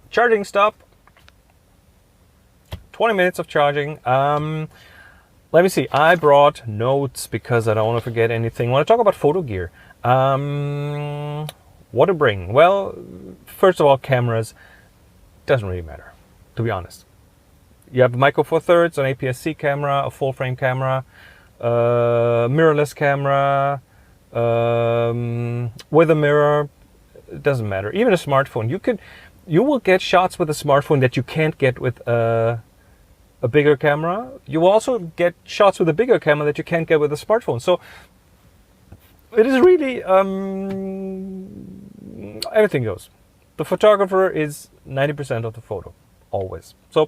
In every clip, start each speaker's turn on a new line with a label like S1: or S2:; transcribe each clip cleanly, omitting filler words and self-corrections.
S1: Charging stop. 20 minutes of charging. Let me see. I brought notes because I don't want to forget anything. I want to talk about photo gear. What to bring? Well, first of all, cameras. Doesn't really matter, to be honest. You have a micro four thirds, an APS-C camera, a full frame camera, mirrorless camera, with a mirror. It doesn't matter. Even a smartphone. You will get shots with a smartphone that you can't get with a bigger camera. You will also get shots with a bigger camera that you can't get with a smartphone. So it is really everything goes. The photographer is 90% of the photo, always. So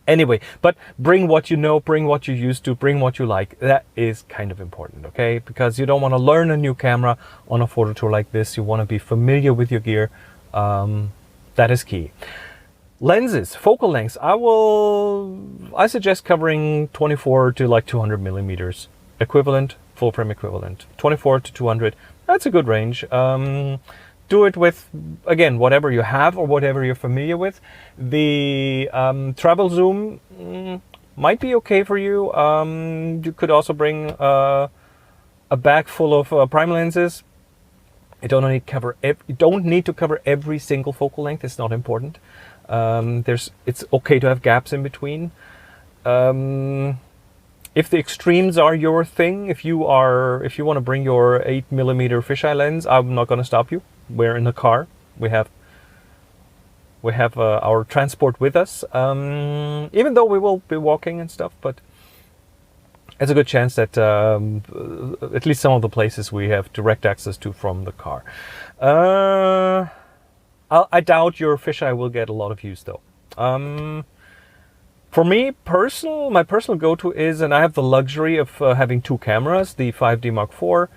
S1: anyway, but bring what you know, bring what you're used to, bring what you like. That is kind of important, okay? Because you don't want to learn a new camera on a photo tour like this. You want to be familiar with your gear. That is key. Lenses, focal lengths. I suggest covering 24 to like 200 millimeters equivalent, full frame equivalent. 24 to 200. That's a good range. Do it with, again, whatever you have or whatever you're familiar with. The travel zoom might be okay for you. You could also bring a bag full of prime lenses. You don't need to cover every single focal length. It's not important. It's okay to have gaps in between. If the extremes are your thing, if you want to bring your 8mm fisheye lens, I'm not going to stop you. We're in the car. We have our transport with us, even though we will be walking and stuff. But it's a good chance that at least some of the places we have direct access to from the car. I doubt your fisheye will get a lot of use though. For me, my personal go-to is, and I have the luxury of having two cameras, the 5D Mark IV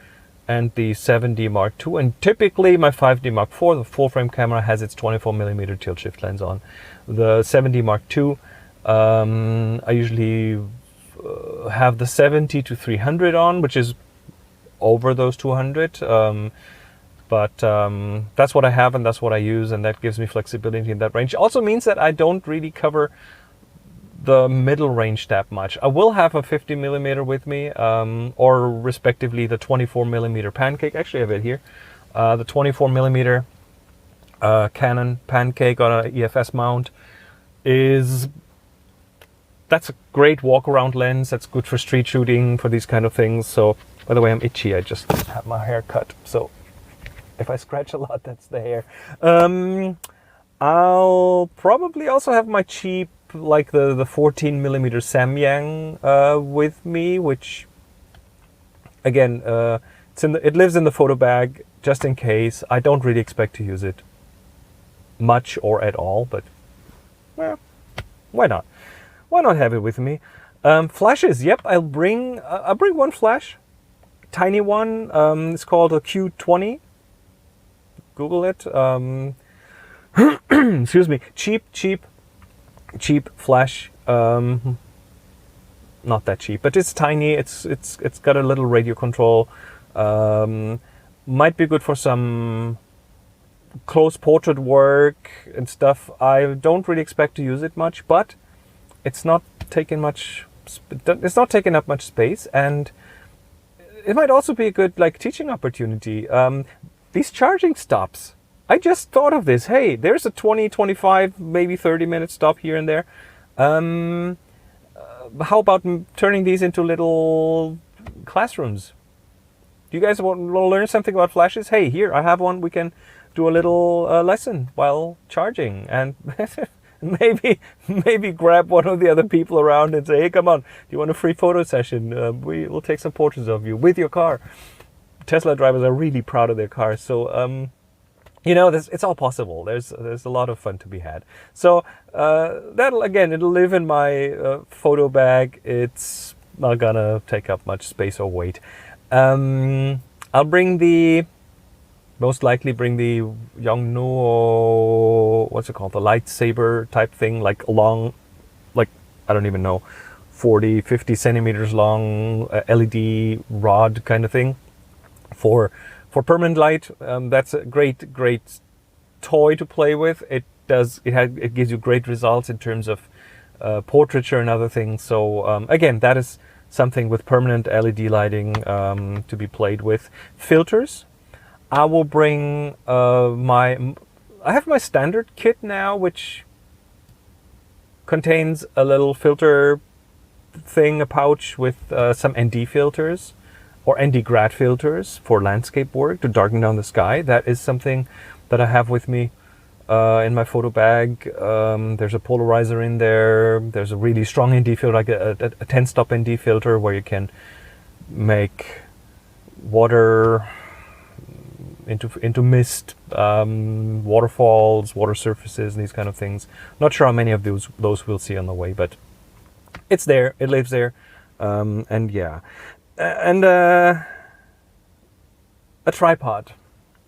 S1: and the 7D Mark II. And typically my 5D Mark IV, the full frame camera, has its 24mm tilt shift lens on. The 7D Mark II, I usually have the 70 to 300 on, which is over those 200. But that's what I have and that's what I use, and that gives me flexibility in that range. Also means that I don't really cover the middle range that much. I will have a 50mm with me, or respectively the 24mm Pancake. Actually, I have it here. The 24mm Canon Pancake on an EFS mount that's a great walk-around lens. That's good for street shooting, for these kind of things. So, by the way, I'm itchy. I just had my hair cut, so if I scratch a lot, that's the hair. I'll probably also have my cheap, like the 14mm Samyang with me, which again, it lives in the photo bag just in case. I don't really expect to use it much or at all, but well, why not? Why not have it with me? Flashes, yep, I'll bring one flash, tiny one. It's called a Q20. Google it. Excuse me. Cheap flash. Not that cheap, but it's tiny. It's got a little radio control. Might be good for some close portrait work and stuff. I don't really expect to use it much, but it's not taking much. It's not taking up much space, and it might also be a good teaching opportunity. These charging stops. I just thought of this. Hey, there's a 20, 25, maybe 30-minute stop here and there. How about turning these into little classrooms? Do you guys want to learn something about flashes? Hey, here, I have one. We can do a little lesson while charging. And maybe grab one of the other people around and say, hey, come on, do you want a free photo session? We'll take some portraits of you with your car. Tesla drivers are really proud of their cars. So, it's all possible. There's a lot of fun to be had. So it'll live in my photo bag. It's not gonna take up much space or weight. I'll bring the most likely bring the Yongnuo, what's it called, the lightsaber type thing, like a long, like, I don't even know, 40, 50 centimeters long LED rod kind of thing for permanent light. That's a great toy to play with. It gives you great results in terms of portraiture and other things. So again, that is something with permanent LED lighting to be played with. Filters, I will bring I have my standard kit now, which contains a little filter thing, a pouch with some ND filters or ND grad filters for landscape work to darken down the sky. That is something that I have with me in my photo bag. There's a polarizer in there. There's a really strong ND filter, like a 10-stop ND filter, where you can make water into mist, waterfalls, water surfaces, and these kind of things. Not sure how many of those we'll see on the way, but it's there. It lives there, and yeah, and a tripod.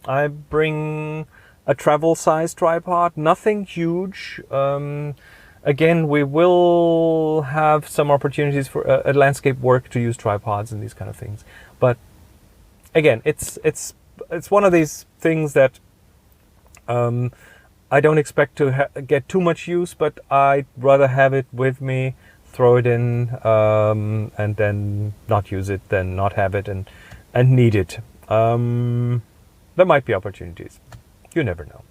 S1: I bring a travel-sized tripod, nothing huge. Again, we will have some opportunities for at landscape work to use tripods and these kind of things. But again, it's one of these things that I don't expect to get too much use, but I'd rather have it with me, throw it in, and then not use it, than not have it and need it. There might be opportunities. You never know.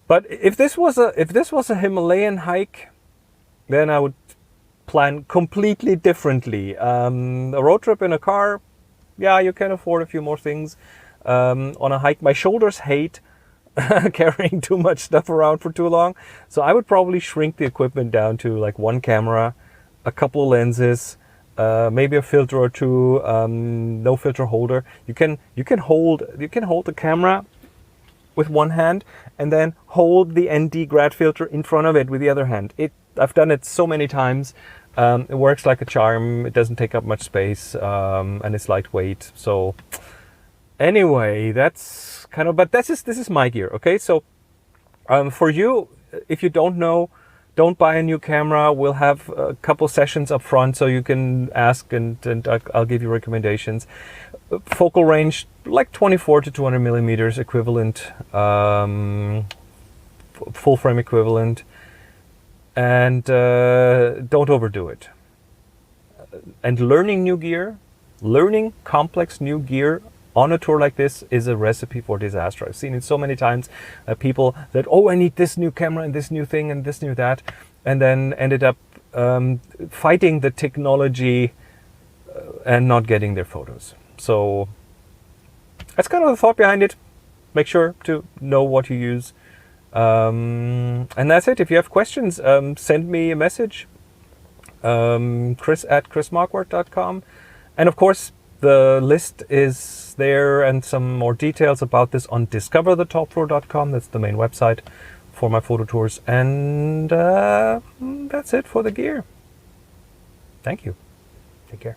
S1: But if this was a Himalayan hike, then I would plan completely differently. A road trip in a car, yeah, you can afford a few more things. On a hike, my shoulders hate carrying too much stuff around for too long, so I would probably shrink the equipment down to like one camera, a couple of lenses, maybe a filter or two, no filter holder. You can hold the camera with one hand and then hold the ND grad filter in front of it with the other hand. I've done it so many times. It works like a charm. It doesn't take up much space, and it's lightweight. So anyway, that's kind of, but this is my gear. Okay, so for you, if you don't know, don't buy a new camera. We'll have a couple sessions up front, so you can ask and I'll give you recommendations. Focal range like 24 to 200 millimeters equivalent, full frame equivalent, and don't overdo it. And learning complex new gear on a tour like this is a recipe for disaster. I've seen it so many times. People that, oh, I need this new camera and this new thing and this new that, and then ended up fighting the technology and not getting their photos. So that's kind of the thought behind it. Make sure to know what you use. And that's it. If you have questions, send me a message. Chris@chrismarquardt.com. And of course, the list is there and some more details about this on discoverthetopro.com. That's the main website for my photo tours. And that's it for the gear. Thank you. Take care.